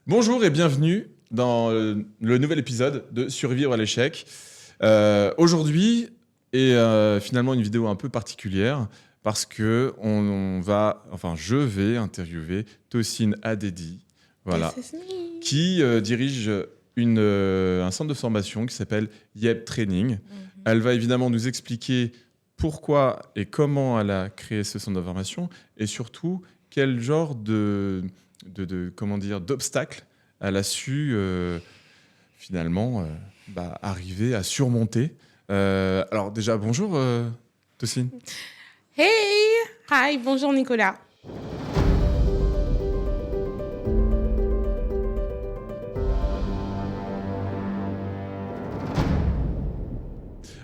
Bonjour et bienvenue dans le nouvel épisode de Survivre à l'échec. Aujourd'hui est finalement une vidéo un peu particulière parce que je vais interviewer Tosin Adedi, voilà, This is me. qui dirige un centre de formation qui s'appelle Yep Training. Elle va évidemment nous expliquer pourquoi et comment elle a créé ce centre de formation et surtout quel genre d'obstacles elle a su finalement arriver à surmonter. Alors déjà, bonjour Tosin. Hey! Hi, bonjour Nicolas.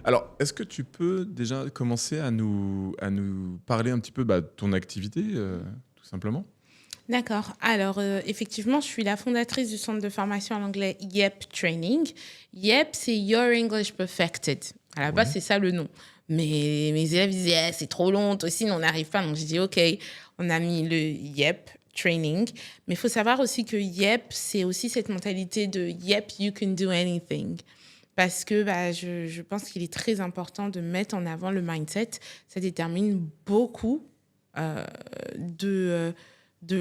Alors, est-ce que tu peux déjà commencer à nous parler un petit peu de ton activité, tout simplement? D'accord. Alors, effectivement, je suis la fondatrice du centre de formation en anglais Yep Training. Yep, c'est Your English Perfected. À la base, c'est ça le nom. Mais mes élèves disaient, c'est trop long, toi aussi, on n'arrive pas. Donc, j'ai dit, OK, on a mis le Yep Training. Mais il faut savoir aussi que Yep, c'est aussi cette mentalité de Yep, you can do anything. Parce que je pense qu'il est très important de mettre en avant le mindset. Ça détermine beaucoup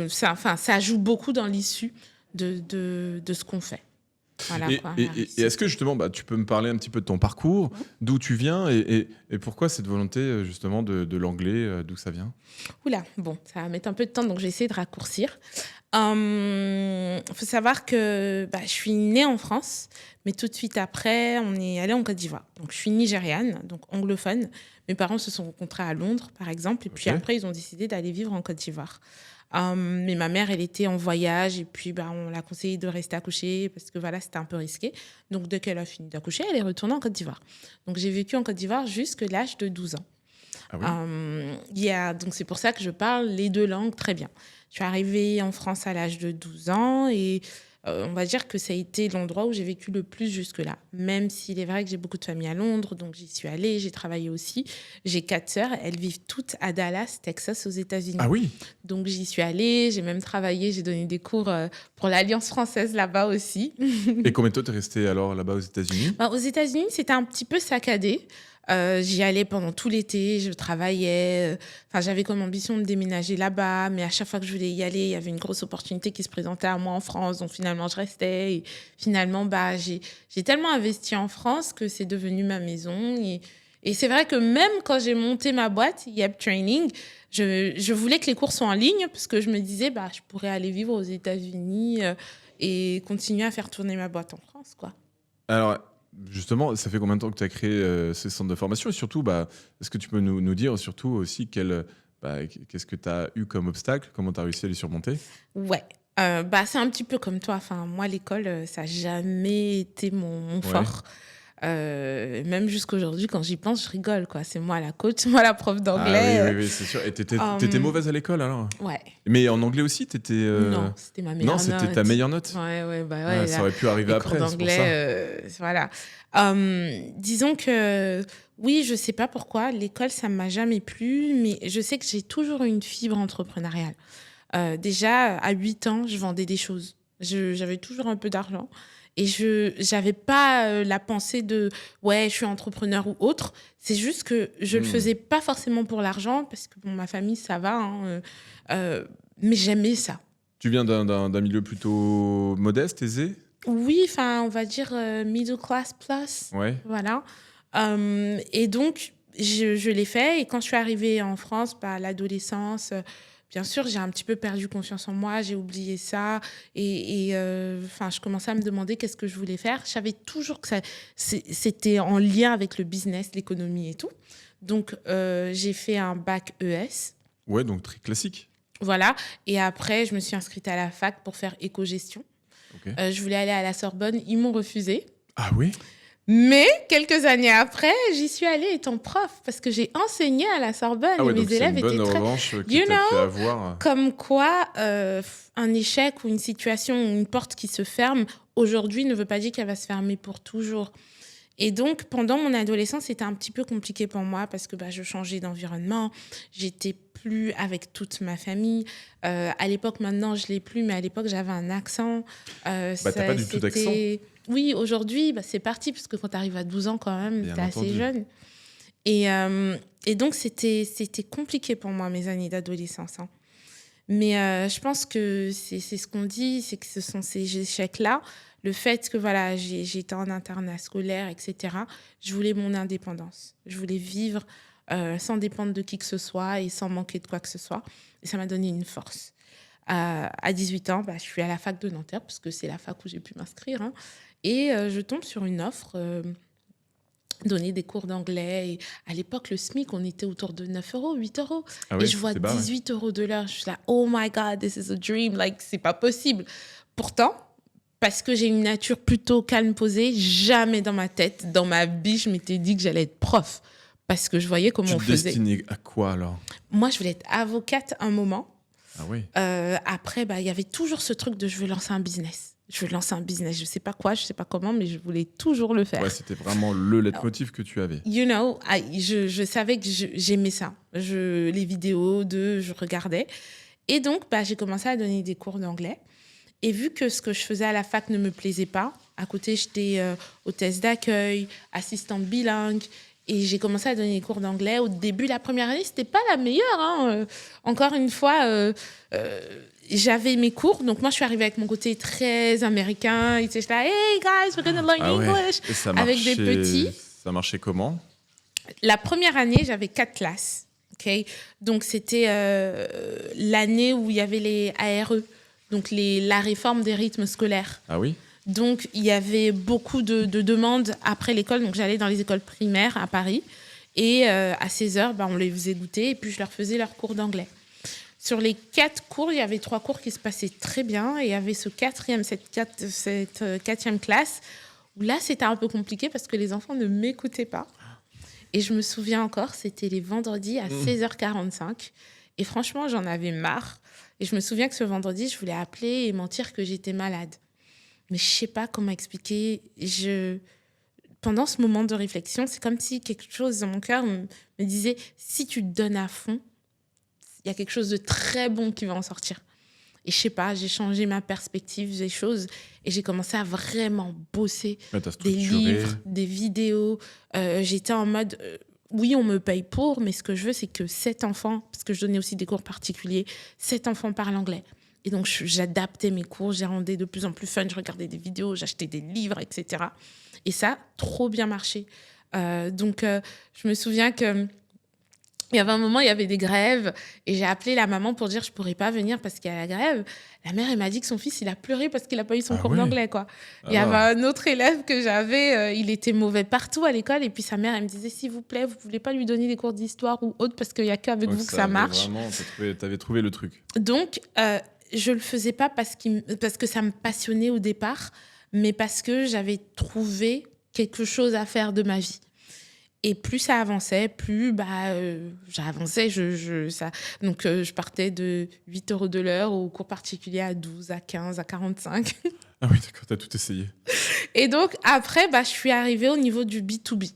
ça joue beaucoup dans l'issue de ce qu'on fait. Voilà, Et est-ce que justement, tu peux me parler un petit peu de ton parcours, d'où tu viens et pourquoi cette volonté justement de l'anglais, d'où ça vient? Oula, bon, ça va mettre un peu de temps, donc je vais essayer de raccourcir. Faut savoir que je suis née en France, mais tout de suite après, on est allé en Côte d'Ivoire. Donc, je suis nigériane, donc anglophone. Mes parents se sont rencontrés à Londres, par exemple, et puis après, ils ont décidé d'aller vivre en Côte d'Ivoire. Mais ma mère, elle était en voyage, et puis on l'a conseillé de rester accouchée, parce que voilà, c'était un peu risqué. Donc, dès qu'elle a fini d'accoucher, elle est retournée en Côte d'Ivoire. Donc, j'ai vécu en Côte d'Ivoire jusqu'à l'âge de 12 ans. Ah oui. Donc c'est pour ça que je parle les deux langues très bien. Je suis arrivée en France à l'âge de 12 ans et on va dire que ça a été l'endroit où j'ai vécu le plus jusque-là. Même s'il est vrai que j'ai beaucoup de familles à Londres, donc j'y suis allée, j'ai travaillé aussi. J'ai 4 sœurs, elles vivent toutes à Dallas, Texas, aux États-Unis. Ah oui. Donc j'y suis allée, j'ai même travaillé, j'ai donné des cours pour l'Alliance française là-bas aussi. Et combien de temps t'es resté alors là-bas aux États-Unis? Aux États-Unis, c'était un petit peu saccadé. J'y allais pendant tout l'été, je travaillais. J'avais comme ambition de déménager là-bas, mais à chaque fois que je voulais y aller, il y avait une grosse opportunité qui se présentait à moi en France, donc finalement je restais. Et finalement, j'ai tellement investi en France que c'est devenu ma maison. Et c'est vrai que même quand j'ai monté ma boîte, Yep Training, je voulais que les cours soient en ligne parce que je me disais, je pourrais aller vivre aux États-Unis et continuer à faire tourner ma boîte en France, quoi. Alors, justement, ça fait combien de temps que tu as créé ce centre de formation? Et surtout, est-ce que tu peux nous dire surtout aussi qu'est-ce que tu as eu comme obstacle? Comment tu as réussi à les surmonter? Ouais. C'est un petit peu comme toi. Moi, l'école, ça n'a jamais été mon fort. Même jusqu'aujourd'hui, quand j'y pense, je rigole, quoi. C'est moi la coach, moi la prof d'anglais. Ah oui, c'est sûr. Et t'étais mauvaise à l'école alors? Ouais. Mais en anglais aussi, t'étais... Non, c'était ma meilleure note. Non, c'était ta meilleure note? Ouais, ça aurait pu arriver après, cours c'est pour ça. d'anglais, voilà. Disons que, oui, je sais pas pourquoi, l'école, ça m'a jamais plu, mais je sais que j'ai toujours eu une fibre entrepreneuriale. Déjà, à 8 ans, je vendais des choses. J'avais toujours un peu d'argent. Et je n'avais pas la pensée de « ouais, je suis entrepreneur » ou autre. C'est juste que je ne le faisais pas forcément pour l'argent, parce que ma famille, ça va. Mais j'aimais ça. Tu viens d'un milieu plutôt modeste, aisé? Oui, on va dire middle class plus. Ouais. Voilà. Et donc, je l'ai fait. Et quand je suis arrivée en France, à l'adolescence... Bien sûr, j'ai un petit peu perdu confiance en moi, j'ai oublié ça. Je commençais à me demander qu'est-ce que je voulais faire. Je savais toujours que c'était en lien avec le business, l'économie et tout. Donc, j'ai fait un bac ES. Ouais, donc très classique. Voilà. Et après, je me suis inscrite à la fac pour faire éco-gestion. Okay. Je voulais aller à la Sorbonne. Ils m'ont refusé. Ah oui? Mais quelques années après, j'y suis allée étant prof parce que j'ai enseigné à la Sorbonne et mes élèves étaient très... revanche qui t'a fait avoir. Comme quoi, un échec ou une situation ou une porte qui se ferme aujourd'hui ne veut pas dire qu'elle va se fermer pour toujours. Et donc, pendant mon adolescence, c'était un petit peu compliqué pour moi parce que je changeais d'environnement. J'étais plus avec toute ma famille. À l'époque, maintenant, je l'ai plus, mais à l'époque, j'avais un accent. T'as pas du tout d'accent. Oui, aujourd'hui, c'est parti, parce que quand tu arrives à 12 ans, quand même, Bien t'es assez entendu. jeune. Et donc, c'était compliqué pour moi, mes années d'adolescence. Hein. Mais je pense que c'est ce qu'on dit, c'est que ce sont ces échecs-là, le fait que voilà, j'étais en internat scolaire, etc. Je voulais mon indépendance. Je voulais vivre sans dépendre de qui que ce soit et sans manquer de quoi que ce soit. Et ça m'a donné une force. À 18 ans, je suis à la fac de Nanterre, parce que c'est la fac où j'ai pu m'inscrire. Hein, et je tombe sur une offre... donner des cours d'anglais. Et à l'époque, le SMIC, on était autour de 9 euros, 8 euros. Ah ouais, et je vois 18 euros de l'heure. Je suis là, oh my God, this is a dream. Like, c'est pas possible. Pourtant, parce que j'ai une nature plutôt calme, posée, jamais dans ma tête, dans ma vie, je m'étais dit que j'allais être prof. Parce que je voyais comment on faisait. Tu te destinais à quoi alors? Moi, je voulais être avocate un moment. Ah oui. Après, il y avait toujours ce truc de je veux lancer un business. Je veux lancer un business. Je sais pas quoi, je sais pas comment, mais je voulais toujours le faire. Ouais, c'était vraiment le leitmotiv que tu avais. You know, je savais que j'aimais ça. Les vidéos, je regardais. Et donc, j'ai commencé à donner des cours d'anglais. Et vu que ce que je faisais à la fac ne me plaisait pas, à côté, j'étais hôtesse d'accueil, assistante bilingue. Et j'ai commencé à donner des cours d'anglais. Au début, la première année, c'était pas la meilleure. Hein. Encore une fois, j'avais mes cours. Donc, moi, je suis arrivée avec mon côté très américain. Et j'étais là, hey guys, we're going to learn English. Et ça avec des petits. Ça marchait comment? La première année, j'avais 4 classes. Okay? Donc, c'était l'année où il y avait les ARE. Donc, la réforme des rythmes scolaires. Ah oui? Donc, il y avait beaucoup de demandes après l'école. Donc, j'allais dans les écoles primaires à Paris. Et à 16h, on les faisait goûter. Et puis, je leur faisais leurs cours d'anglais. Sur les 4 cours, il y avait 3 cours qui se passaient très bien. Et il y avait cette quatrième classe où là, c'était un peu compliqué parce que les enfants ne m'écoutaient pas. Et je me souviens encore, c'était les vendredis à 16h45. Et franchement, j'en avais marre. Et je me souviens que ce vendredi, je voulais appeler et mentir que j'étais malade. Mais je ne sais pas comment expliquer. Pendant ce moment de réflexion, c'est comme si quelque chose dans mon cœur me disait, si tu te donnes à fond, il y a quelque chose de très bon qui va en sortir. Et je ne sais pas, j'ai changé ma perspective des choses et j'ai commencé à vraiment bosser des livres, des vidéos. J'étais en mode... oui, on me paye pour, mais ce que je veux, c'est que 7 enfants, parce que je donnais aussi des cours particuliers, 7 enfants parlent anglais. Et donc, j'adaptais mes cours, j'ai rendu de plus en plus fun, je regardais des vidéos, j'achetais des livres, etc. Et ça a trop bien marché. Donc, je me souviens que il y avait un moment, il y avait des grèves et j'ai appelé la maman pour dire je ne pourrais pas venir parce qu'il y a la grève. La mère, elle m'a dit que son fils, il a pleuré parce qu'il n'a pas eu son cours d'anglais. Quoi. Il y avait un autre élève que j'avais, il était mauvais partout à l'école et puis sa mère, elle me disait s'il vous plaît, vous ne voulez pas lui donner des cours d'histoire ou autre parce qu'il n'y a qu'avec vous que ça marche. Vraiment, tu avais trouvé le truc. Donc, je ne le faisais pas parce que ça me passionnait au départ, mais parce que j'avais trouvé quelque chose à faire de ma vie. Et plus ça avançait, plus j'avançais. Donc, je partais de 8 euros de l'heure au cours particulier à 12, à 15, à 45. Ah oui, d'accord, tu as tout essayé. Et donc, après, je suis arrivée au niveau du B2B.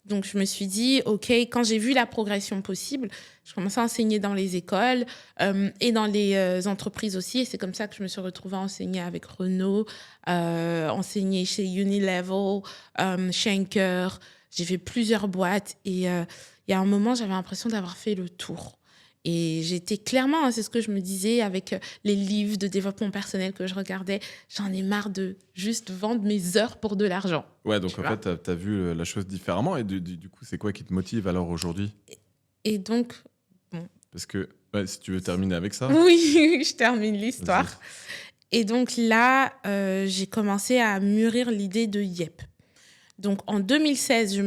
Donc, je me suis dit, OK, quand j'ai vu la progression possible, je commençais à enseigner dans les écoles et dans les entreprises aussi. Et c'est comme ça que je me suis retrouvée à enseigner avec Renault, enseigner chez Unilevel, Schenker. J'ai fait plusieurs boîtes et il y a un moment, j'avais l'impression d'avoir fait le tour. Et j'étais clairement, c'est ce que je me disais avec les livres de développement personnel que je regardais, j'en ai marre de juste vendre mes heures pour de l'argent. Ouais, donc en fait, tu as vu la chose différemment. Et du coup, c'est quoi qui te motive alors aujourd'hui ? Et donc, Parce que, si tu veux terminer avec ça. Oui, je termine l'histoire. Vas-y. Et donc là, j'ai commencé à mûrir l'idée de YEP. Donc, en 2016, je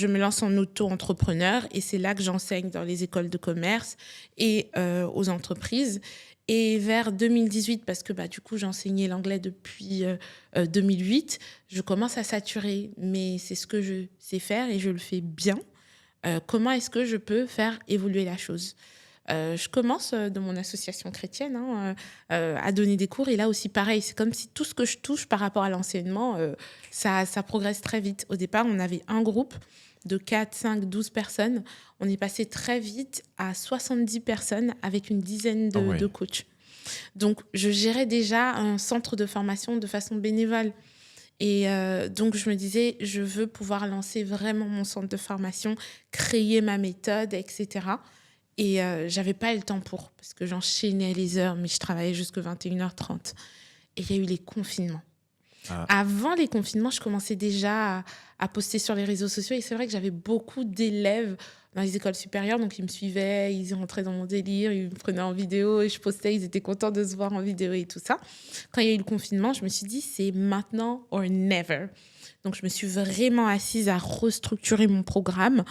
me lance en auto-entrepreneur et c'est là que j'enseigne dans les écoles de commerce et aux entreprises. Et vers 2018, parce que du coup, j'enseignais l'anglais depuis 2008, je commence à saturer. Mais c'est ce que je sais faire et je le fais bien. Comment est-ce que je peux faire évoluer la chose ? Je commence dans mon association chrétienne à donner des cours. Et là aussi, pareil, c'est comme si tout ce que je touche par rapport à l'enseignement, ça progresse très vite. Au départ, on avait un groupe de 4, 5, 12 personnes. On est passé très vite à 70 personnes avec une dizaine de coachs. Donc, je gérais déjà un centre de formation de façon bénévole. Et donc, je me disais, je veux pouvoir lancer vraiment mon centre de formation, créer ma méthode, etc. Et j'avais pas le temps parce que j'enchaînais les heures, mais je travaillais jusqu'à 21h30. Et il y a eu les confinements. Avant les confinements, je commençais déjà à poster sur les réseaux sociaux. Et c'est vrai que j'avais beaucoup d'élèves dans les écoles supérieures. Donc, ils me suivaient, ils rentraient dans mon délire, ils me prenaient en vidéo et je postais. Ils étaient contents de se voir en vidéo et tout ça. Quand il y a eu le confinement, je me suis dit, c'est maintenant or never. Donc, je me suis vraiment assise à restructurer mon programme.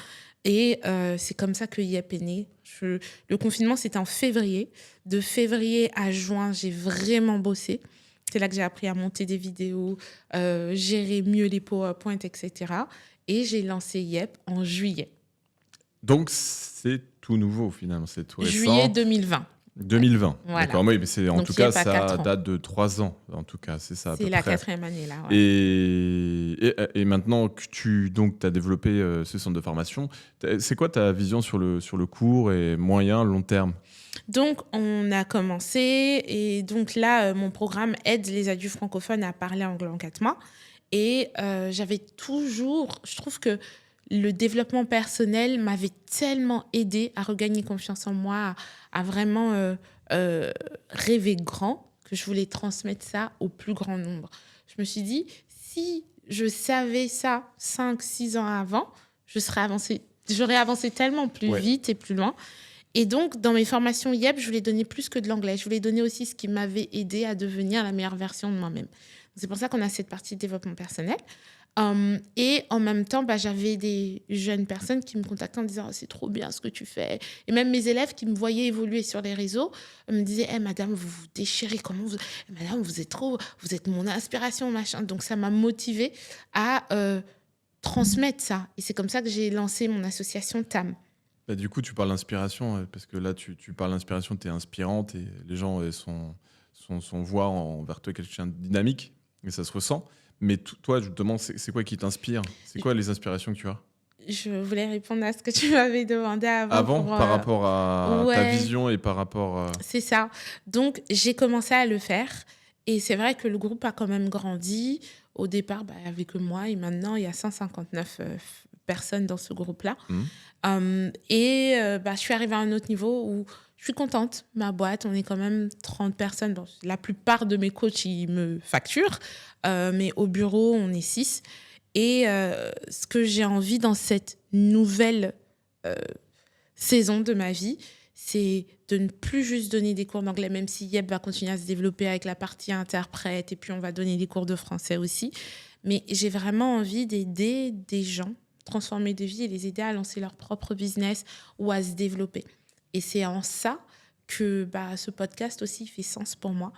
Et c'est comme ça que YEP est né. Le confinement, c'était en février. De février à juin, j'ai vraiment bossé. C'est là que j'ai appris à monter des vidéos, gérer mieux les PowerPoint, etc. Et j'ai lancé YEP en juillet. Donc, c'est tout nouveau, finalement. C'est tout récent. Juillet 2020. 2020. Voilà. D'accord, oui, mais en tout cas, ça date de 3 ans. En tout cas, c'est ça. C'est la 4e année, là. Ouais. Et maintenant que tu as développé ce centre de formation, c'est quoi ta vision sur le court et moyen, long terme ? Donc, on a commencé. Et donc là, mon programme aide les adultes francophones à parler anglais en 4 mois. Et j'avais toujours... Je trouve que le développement personnel m'avait tellement aidé à regagner confiance en moi, à vraiment rêver grand, que je voulais transmettre ça au plus grand nombre. Je me suis dit, si je savais ça 5-6 ans avant, j'aurais avancé tellement plus vite et plus loin. Et donc, dans mes formations YEP, je voulais donner plus que de l'anglais. Je voulais donner aussi ce qui m'avait aidé à devenir la meilleure version de moi-même. C'est pour ça qu'on a cette partie de développement personnel. Et en même temps, j'avais des jeunes personnes qui me contactaient en disant « c'est trop bien ce que tu fais ». Et même mes élèves qui me voyaient évoluer sur les réseaux me disaient hey, « madame, vous vous déchirez, madame, vous êtes mon inspiration, machin ». Donc, ça m'a motivée à transmettre ça. Et c'est comme ça que j'ai lancé mon association TAM. Du coup, tu parles d'inspiration, parce que là, tu parles d'inspiration, tu es inspirante et les gens sont voix envers toi quelqu'un de dynamique et ça se ressent. Mais toi, justement, c'est quoi qui t'inspire ? C'est quoi les inspirations que tu as ? Je voulais répondre à ce que tu m'avais demandé avant. Par rapport à ta vision et par rapport à... C'est ça. Donc, j'ai commencé à le faire. Et c'est vrai que le groupe a quand même grandi. Au départ, il n'y avait que moi. Et maintenant, il y a 159 personnes dans ce groupe-là. Je suis arrivée à un autre niveau où je suis contente. Ma boîte, on est quand même 30 personnes. Bon, la plupart de mes coachs, ils me facturent. Mais au bureau, on est 6. Et ce que j'ai envie dans cette nouvelle saison de ma vie, c'est de ne plus juste donner des cours d'anglais, même si YEP va continuer à se développer avec la partie interprète, et puis on va donner des cours de français aussi. Mais j'ai vraiment envie d'aider des gens, transformer des vies et les aider à lancer leur propre business ou à se développer. Et c'est en ça que ce podcast aussi fait sens pour moi.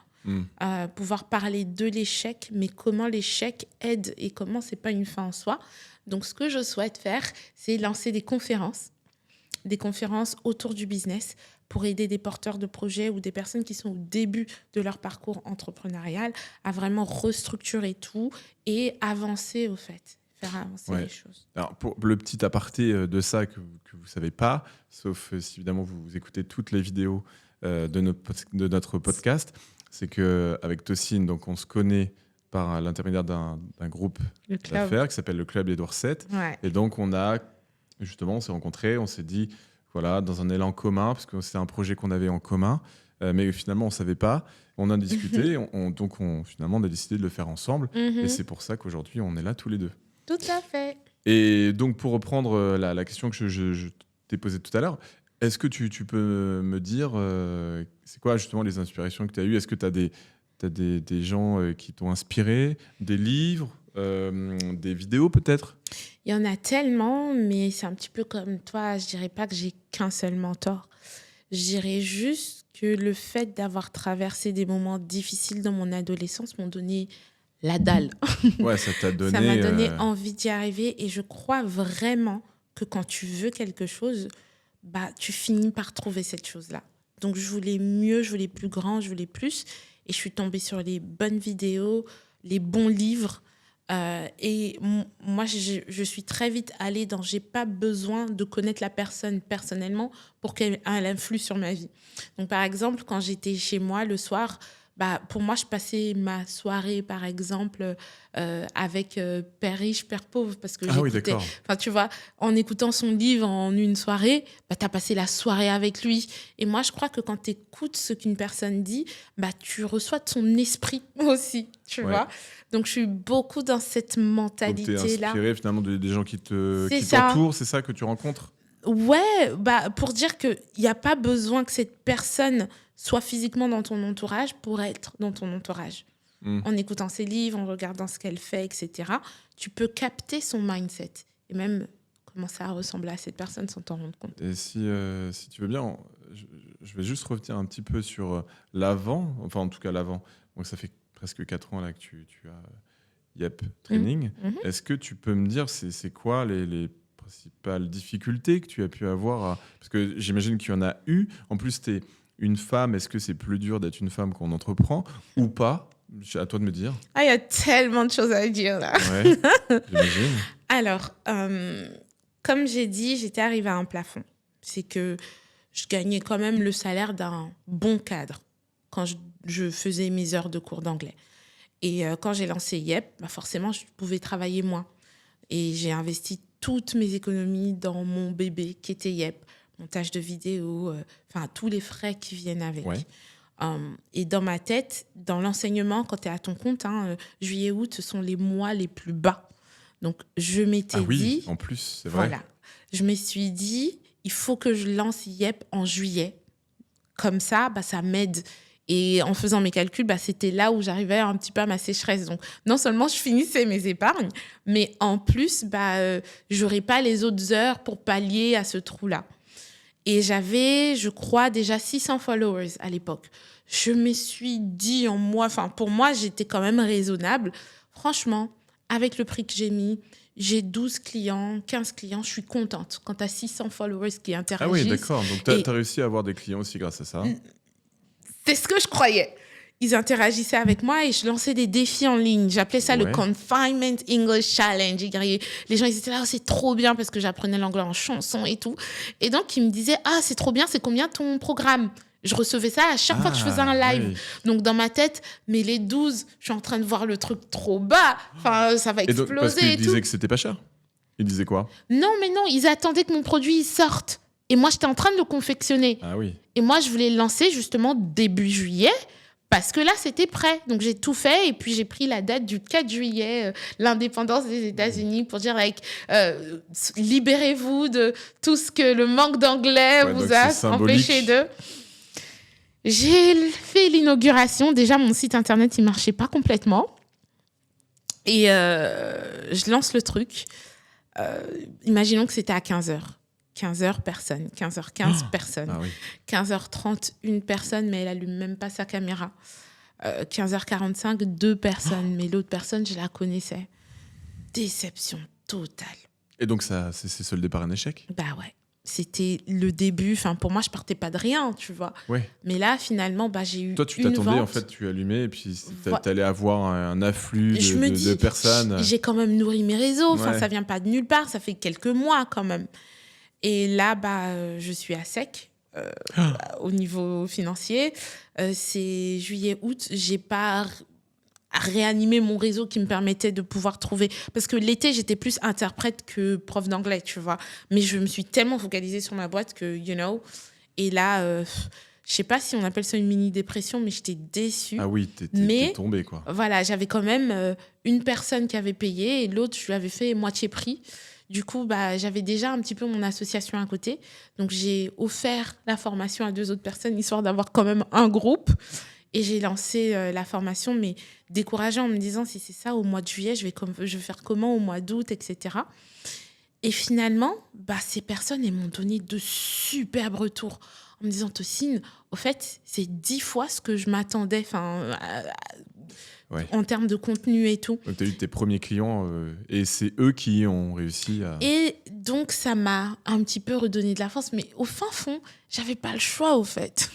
Pouvoir parler de l'échec, mais comment l'échec aide et comment c'est pas une fin en soi. Donc, ce que je souhaite faire, c'est lancer des conférences autour du business pour aider des porteurs de projets ou des personnes qui sont au début de leur parcours entrepreneurial à vraiment restructurer tout et avancer au fait. Faire avancer les choses. Alors, pour le petit aparté de ça que vous ne savez pas, sauf si évidemment vous écoutez toutes les vidéos de notre podcast, c'est qu'avec Tocine, donc on se connaît par l'intermédiaire d'un groupe d'affaires qui s'appelle le Club Édouard VII. Ouais. Et donc on s'est rencontrés, on s'est dit, voilà, dans un élan commun, parce que c'est un projet qu'on avait en commun, mais finalement on ne savait pas. On a discuté, finalement on a décidé de le faire ensemble. Et c'est pour ça qu'aujourd'hui on est là tous les deux. Tout à fait. Et donc, pour reprendre la question que je t'ai posée tout à l'heure, est-ce que tu peux me dire, c'est quoi justement les inspirations que tu as eues ? Est-ce que tu as des gens qui t'ont inspiré, des livres, des vidéos peut-être ? Il y en a tellement, mais c'est un petit peu comme toi. Je dirais pas que j'ai qu'un seul mentor. Je dirais juste que le fait d'avoir traversé des moments difficiles dans mon adolescence m'ont donné la dalle. Ouais, ça t'a donné... Ça m'a donné envie d'y arriver. Et je crois vraiment que quand tu veux quelque chose, bah, tu finis par trouver cette chose-là. Donc, je voulais mieux, je voulais plus grand, je voulais plus. Et je suis tombée sur les bonnes vidéos, les bons livres. Moi, je suis très vite allée dans... J'ai pas besoin de connaître la personne personnellement pour qu'elle influe sur ma vie. Donc, par exemple, quand j'étais chez moi le soir, bah, pour moi, je passais ma soirée, par exemple, avec Père riche, Père pauvre, parce que Ah oui, j'écoutais... d'accord. Enfin, tu vois, en écoutant son livre en une soirée, bah, tu as passé la soirée avec lui. Et moi, je crois que quand tu écoutes ce qu'une personne dit, bah, tu reçois de son esprit aussi, tu Ouais. vois. Donc, je suis beaucoup dans cette Donc, tu es mentalité-là. inspiré finalement des gens qui C'est ça. t'entourent, c'est ça que tu rencontres? Ouais, bah, pour dire qu'il n'y a pas besoin que cette personne soit physiquement dans ton entourage pour être dans ton entourage. En écoutant ses livres, en regardant ce qu'elle fait, etc., tu peux capter son mindset et même commencer à ressembler à cette personne sans t'en rendre compte. Et si tu veux bien, je vais juste revenir un petit peu sur l'avant, enfin en tout cas l'avant. Donc ça fait presque 4 ans là que tu as Yep Training. Mhm. Est-ce que tu peux me dire c'est quoi les principales difficultés que tu as pu avoir parce que j'imagine qu'il y en a eu. En plus, tu es une femme. Est-ce que c'est plus dur d'être une femme qu'on entreprend ou pas? À toi de me dire. Ah, il y a tellement de choses à dire là. Ouais, j'imagine. Alors, comme j'ai dit, j'étais arrivée à un plafond. C'est que je gagnais quand même le salaire d'un bon cadre quand je faisais mes heures de cours d'anglais. Et quand j'ai lancé Yep, bah forcément, je pouvais travailler moins. Et j'ai investi toutes mes économies dans mon bébé qui était Yep, montage de vidéos, enfin tous les frais qui viennent avec. Ouais. Et dans ma tête, dans l'enseignement, quand tu es à ton compte, juillet, août, ce sont les mois les plus bas. Donc, je m'étais Ah oui, dit... en plus, c'est vrai. Voilà. Je me suis dit, il faut que je lance Yep en juillet. Comme ça, bah, ça m'aide. Et en faisant mes calculs, bah, c'était là où j'arrivais un petit peu à ma sécheresse. Donc, non seulement je finissais mes épargnes, mais en plus, j'aurais pas les autres heures pour pallier à ce trou-là. Et j'avais, je crois, déjà 600 followers à l'époque. Je me suis dit en moi, enfin, pour moi, j'étais quand même raisonnable. Franchement, avec le prix que j'ai mis, j'ai 12 clients, 15 clients, je suis contente. Quand tu as 600 followers qui interagissent. Ah oui, d'accord. Donc, tu as réussi à avoir des clients aussi grâce à ça. C'est ce que je croyais. Ils interagissaient avec moi et je lançais des défis en ligne. J'appelais ça le Confinement English Challenge. Les gens, ils étaient là, oh, c'est trop bien parce que j'apprenais l'anglais en chanson et tout. Et donc, ils me disaient, ah, c'est trop bien, c'est combien ton programme? Je recevais ça à chaque fois que je faisais un live. Oui. Donc, dans ma tête, mais les 12, je suis en train de voir le truc trop bas. Enfin, ça va exploser. Et donc, parce qu'ils disaient que c'était pas cher? Ils disaient quoi? Non, mais non, ils attendaient que mon produit sorte. Et moi, j'étais en train de le confectionner. Ah oui. Et moi, je voulais le lancer justement début juillet. Parce que là, c'était prêt. Donc, j'ai tout fait. Et puis, j'ai pris la date du 4 juillet, l'indépendance des États-Unis, pour dire, libérez-vous de tout ce que le manque d'anglais vous a empêché de... J'ai fait l'inauguration. Déjà, mon site Internet, il ne marchait pas complètement. Et je lance le truc. Imaginons que c'était à 15h. 15h, personne. 15h15, personne. Ah oui. 15h30, une personne, mais elle allume même pas sa caméra. 15h45, 2 personnes, mais l'autre personne, je la connaissais. Déception totale. Et donc, ça c'est soldé par un échec? Bah ouais. C'était le début. Enfin, pour moi, je partais pas de rien, tu vois. Ouais. Mais là, finalement, j'ai eu. Toi, tu une t'attendais, vente. en fait, tu allumais et puis t'allais avoir un afflux de personnes. J'ai quand même nourri mes réseaux. Enfin, Ouais. ça vient pas de nulle part. Ça fait quelques mois quand même. Et là, je suis à sec au niveau financier. C'est juillet-août. J'ai pas réanimé mon réseau qui me permettait de pouvoir trouver... Parce que l'été, j'étais plus interprète que prof d'anglais, tu vois. Mais je me suis tellement focalisée sur ma boîte que, Et là, je sais pas si on appelle ça une mini-dépression, mais j'étais déçue. Ah oui, t'es tombée, quoi. Voilà, j'avais quand même une personne qui avait payé et l'autre, je lui avais fait moitié prix. Du coup, j'avais déjà un petit peu mon association à côté. Donc, j'ai offert la formation à 2 autres personnes, histoire d'avoir quand même un groupe. Et j'ai lancé la formation, mais découragée en me disant, si c'est ça, au mois de juillet, je vais faire comment au mois d'août, etc. Et finalement, ces personnes, elles m'ont donné de superbes retours. En me disant, Tocine, au fait, c'est 10 fois ce que je m'attendais. Ouais. en termes de contenu et tout. Donc, tu as eu tes premiers clients et c'est eux qui ont réussi à... Et donc, ça m'a un petit peu redonné de la force. Mais au fin fond, j'avais pas le choix, au fait.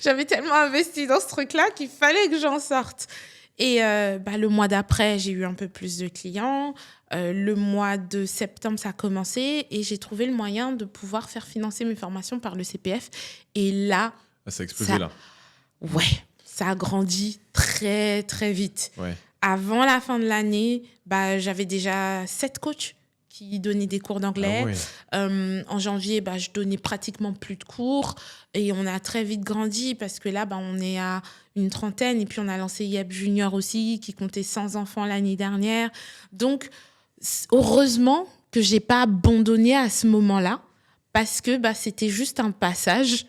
J'avais tellement investi dans ce truc-là qu'il fallait que j'en sorte. Et le mois d'après, j'ai eu un peu plus de clients. Le mois de septembre, ça a commencé. Et j'ai trouvé le moyen de pouvoir faire financer mes formations par le CPF. Et là... ça a explosé, là. Ouais, ça a grandi très, très vite. Ouais. Avant la fin de l'année, j'avais déjà 7 coachs qui donnaient des cours d'anglais. Ah ouais. En janvier, je donnais pratiquement plus de cours. Et on a très vite grandi parce que là, on est à une trentaine. Et puis, on a lancé YEP Junior aussi, qui comptait 100 enfants l'année dernière. Donc, heureusement que je n'ai pas abandonné à ce moment-là parce que c'était juste un passage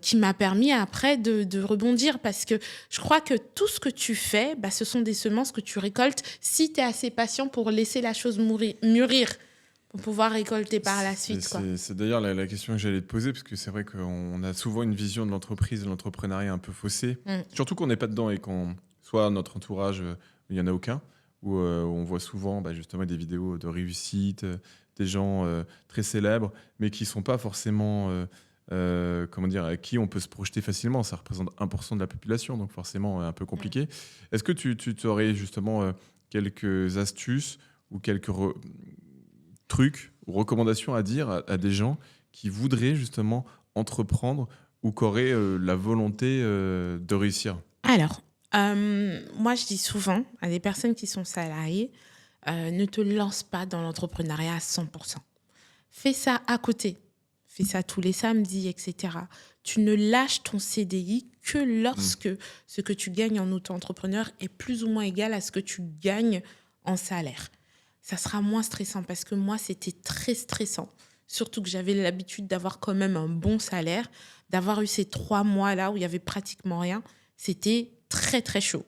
qui m'a permis après de rebondir parce que je crois que tout ce que tu fais, ce sont des semences que tu récoltes si tu es assez patient pour laisser la chose mûrir pour pouvoir récolter par la suite. C'est d'ailleurs la question que j'allais te poser parce que c'est vrai qu'on a souvent une vision de l'entreprise, de l'entrepreneuriat un peu faussée. Surtout qu'on n'est pas dedans et qu'on soit notre entourage, il n'y en a aucun, où on voit souvent justement des vidéos de réussite, des gens très célèbres, mais qui ne sont pas forcément... à qui on peut se projeter facilement. Ça représente 1% de la population, donc forcément un peu compliqué. Est-ce que tu aurais justement quelques astuces ou quelques trucs ou recommandations à dire à des gens qui voudraient justement entreprendre ou qui auraient la volonté de réussir? Alors, moi je dis souvent à des personnes qui sont salariées, ne te lance pas dans l'entrepreneuriat à 100%. Fais ça à côté. Fais ça tous les samedis, etc. Tu ne lâches ton CDI que lorsque ce que tu gagnes en auto-entrepreneur est plus ou moins égal à ce que tu gagnes en salaire. Ça sera moins stressant parce que moi, c'était très stressant. Surtout que j'avais l'habitude d'avoir quand même un bon salaire, d'avoir eu ces 3 mois-là où il n'y avait pratiquement rien. C'était très, très chaud.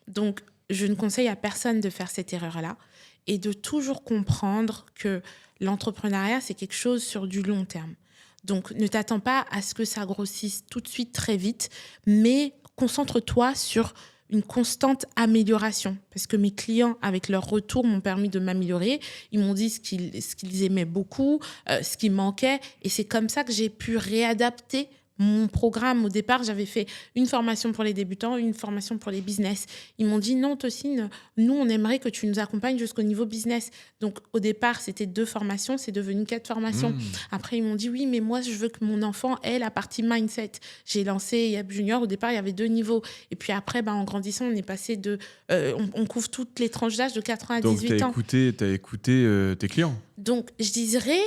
Donc, je ne conseille à personne de faire cette erreur-là et de toujours comprendre que l'entrepreneuriat, c'est quelque chose sur du long terme. Donc, ne t'attends pas à ce que ça grossisse tout de suite très vite, mais concentre-toi sur une constante amélioration. Parce que mes clients, avec leur retour, m'ont permis de m'améliorer. Ils m'ont dit ce qu'ils aimaient beaucoup, ce qui manquait. Et c'est comme ça que j'ai pu réadapter mon programme. Au départ, j'avais fait une formation pour les débutants, une formation pour les business. Ils m'ont dit non, Tocine, nous, on aimerait que tu nous accompagnes jusqu'au niveau business. Donc, au départ, c'était 2 formations, c'est devenu 4 formations. Après, ils m'ont dit oui, mais moi, je veux que mon enfant ait la partie mindset. J'ai lancé YEP Junior. Au départ, il y avait 2 niveaux. Et puis après, en grandissant, on est passé de... on couvre toutes les tranches d'âge de 80 à 18 ans. Donc, tu as écouté tes clients. Donc, je dirais,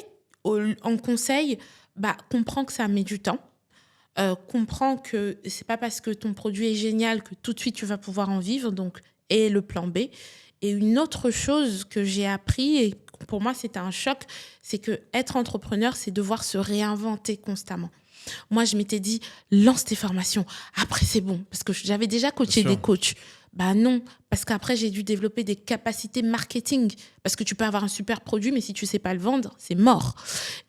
en conseil, comprends que ça met du temps. Comprends que c'est pas parce que ton produit est génial que tout de suite tu vas pouvoir en vivre, donc et le plan B. Et une autre chose que j'ai appris, et pour moi c'était un choc, c'est que être entrepreneur, c'est devoir se réinventer constamment. Moi, je m'étais dit, lance tes formations, après c'est bon, parce que j'avais déjà coaché des coachs. Non, parce qu'après, j'ai dû développer des capacités marketing. Parce que tu peux avoir un super produit, mais si tu ne sais pas le vendre, c'est mort.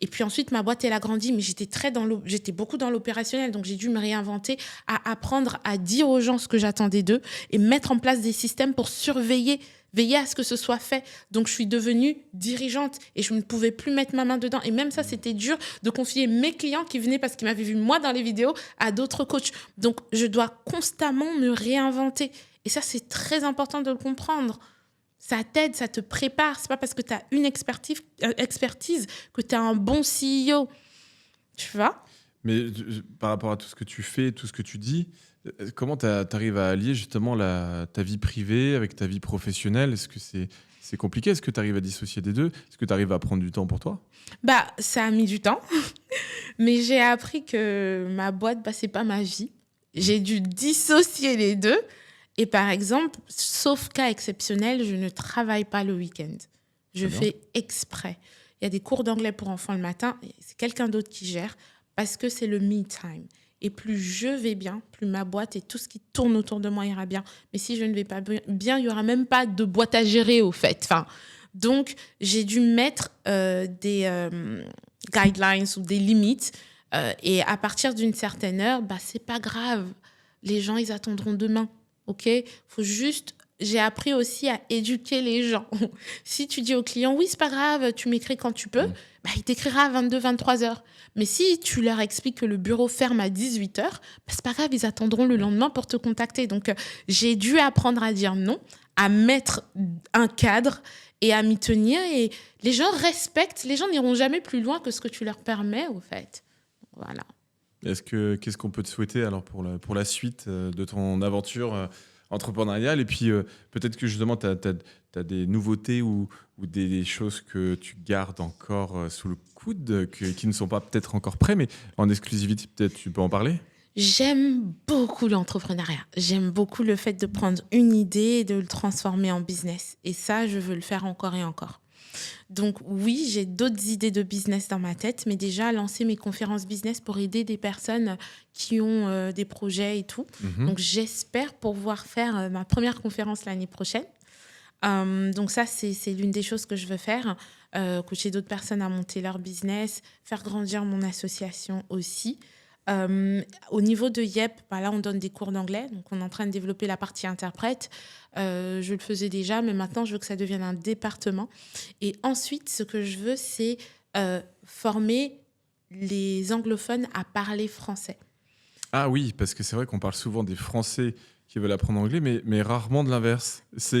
Et puis ensuite, ma boîte, elle a grandi, mais j'étais beaucoup dans l'opérationnel. Donc, j'ai dû me réinventer, à apprendre à dire aux gens ce que j'attendais d'eux et mettre en place des systèmes pour veiller à ce que ce soit fait. Donc, je suis devenue dirigeante et je ne pouvais plus mettre ma main dedans. Et même ça, c'était dur de confier mes clients qui venaient parce qu'ils m'avaient vu moi dans les vidéos à d'autres coachs. Donc, je dois constamment me réinventer. Et ça, c'est très important de le comprendre. Ça t'aide, ça te prépare. C'est pas parce que tu as une expertise que tu es un bon CEO. Tu vois ? Mais par rapport à tout ce que tu fais, tout ce que tu dis, comment tu arrives à allier justement ta vie privée avec ta vie professionnelle ? Est-ce que c'est compliqué ? Est-ce que tu arrives à dissocier des deux ? Est-ce que tu arrives à prendre du temps pour toi ? Ça a mis du temps. Mais j'ai appris que ma boîte, c'est pas ma vie. J'ai dû dissocier les deux. Et par exemple, sauf cas exceptionnel, je ne travaille pas le week-end. Je fais exprès. Il y a des cours d'anglais pour enfants le matin. C'est quelqu'un d'autre qui gère parce que c'est le me time. Et plus je vais bien, plus ma boîte et tout ce qui tourne autour de moi ira bien. Mais si je ne vais pas bien, il n'y aura même pas de boîte à gérer au fait. Donc, j'ai dû mettre des guidelines ou des limites. Et à partir d'une certaine heure, c'est pas grave. Les gens, ils attendront demain. OK? Faut juste j'ai appris aussi à éduquer les gens. Si tu dis au client: «Oui, c'est pas grave, tu m'écris quand tu peux», bah, il t'écrira à 22-23 heures. Mais si tu leur expliques que le bureau ferme à 18 heures, bah, c'est pas grave, ils attendront le lendemain pour te contacter. Donc, j'ai dû apprendre à dire non, à mettre un cadre et à m'y tenir. Et les gens respectent, les gens n'iront jamais plus loin que ce que tu leur permets, au fait. Voilà. Qu'est-ce qu'on peut te souhaiter alors pour la suite de ton aventure entrepreneuriale? Et puis peut-être que justement tu as des nouveautés ou des choses que tu gardes encore sous le coude, qui ne sont pas peut-être encore prêts, mais en exclusivité, peut-être tu peux en parler? J'aime beaucoup l'entrepreneuriat. J'aime beaucoup le fait de prendre une idée et de le transformer en business. Et ça, je veux le faire encore et encore. Donc oui, j'ai d'autres idées de business dans ma tête, mais déjà lancer mes conférences business pour aider des personnes qui ont des projets et tout. Mhm. Donc j'espère pouvoir faire ma première conférence l'année prochaine. Donc ça, c'est l'une des choses que je veux faire. Coacher d'autres personnes à monter leur business, faire grandir mon association aussi. Au niveau de YEP, bah là, on donne des cours d'anglais. Donc, on est en train de développer la partie interprète. Je le faisais déjà, mais maintenant, je veux que ça devienne un département. Et ensuite, ce que je veux, c'est former les anglophones à parler français. Ah oui, parce que c'est vrai qu'on parle souvent des Français qui veulent apprendre anglais, mais rarement de l'inverse. Ça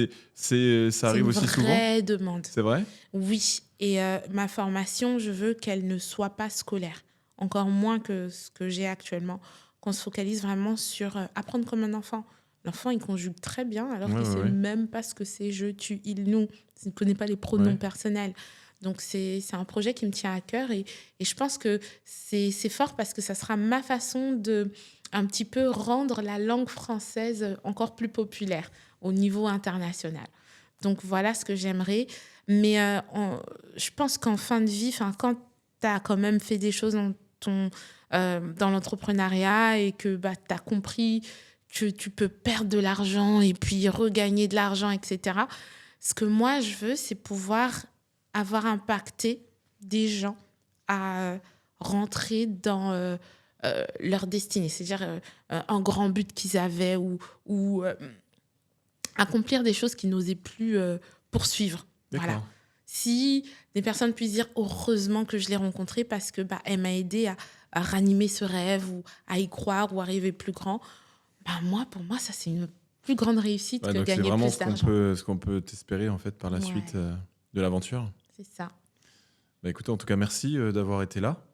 arrive aussi souvent? C'est une vraie demande. C'est vrai? Oui. Et ma formation, je veux qu'elle ne soit pas scolaire. Encore moins que ce que j'ai actuellement. Qu'on se focalise vraiment sur apprendre comme un enfant. L'enfant, il conjugue très bien, alors qu'il ne sait même pas ce que c'est je, tu, il, nous. Il ne connaît pas les pronoms personnels. Donc, c'est un projet qui me tient à cœur. Et je pense que c'est fort parce que ça sera ma façon de un petit peu rendre la langue française encore plus populaire au niveau international. Donc, voilà ce que j'aimerais. Mais je pense qu'en fin de vie, quand tu as quand même fait des choses dans l'entrepreneuriat et que tu as compris que tu peux perdre de l'argent et puis regagner de l'argent, etc. Ce que moi, je veux, c'est pouvoir avoir impacté des gens à rentrer dans leur destinée. C'est-à-dire un grand but qu'ils avaient ou accomplir des choses qu'ils n'osaient plus poursuivre. D'accord. Voilà. Si des personnes puissent dire heureusement que je l'ai rencontrée parce que elle m'a aidé à ranimer ce rêve ou à y croire ou à rêver plus grand, pour moi, ça c'est une plus grande réussite que Donc gagner c'est vraiment plus d'argent. ce qu'on peut t'espérer en fait par la suite de l'aventure. C'est ça. Écoutez, en tout cas, merci d'avoir été là.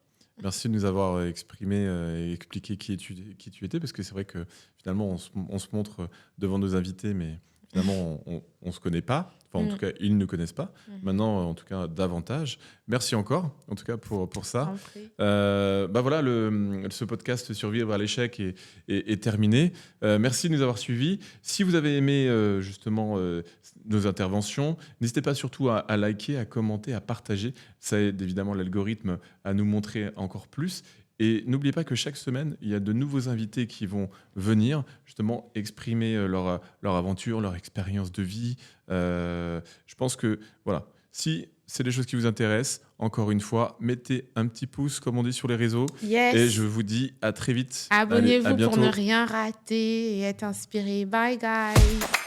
Merci de nous avoir exprimé et expliqué qui tu étais, parce que c'est vrai que finalement, on se montre devant nos invités, mais finalement, on ne se connaît pas. Enfin, en tout cas, ils ne nous connaissent pas. Maintenant, en tout cas, davantage. Merci encore, en tout cas, pour ça. Voilà, ce podcast Survivre à l'échec est terminé. Merci de nous avoir suivis. Si vous avez aimé justement nos interventions, n'hésitez pas surtout à liker, à commenter, à partager. Ça aide évidemment l'algorithme à nous montrer encore plus. Et n'oubliez pas que chaque semaine, il y a de nouveaux invités qui vont venir justement exprimer leur aventure, leur expérience de vie. Je pense que voilà, si c'est des choses qui vous intéressent, encore une fois, mettez un petit pouce, comme on dit sur les réseaux. Yes. Et je vous dis à très vite. Abonnez-vous Allez, à pour bientôt. ne rien rater et être inspiré. Bye guys.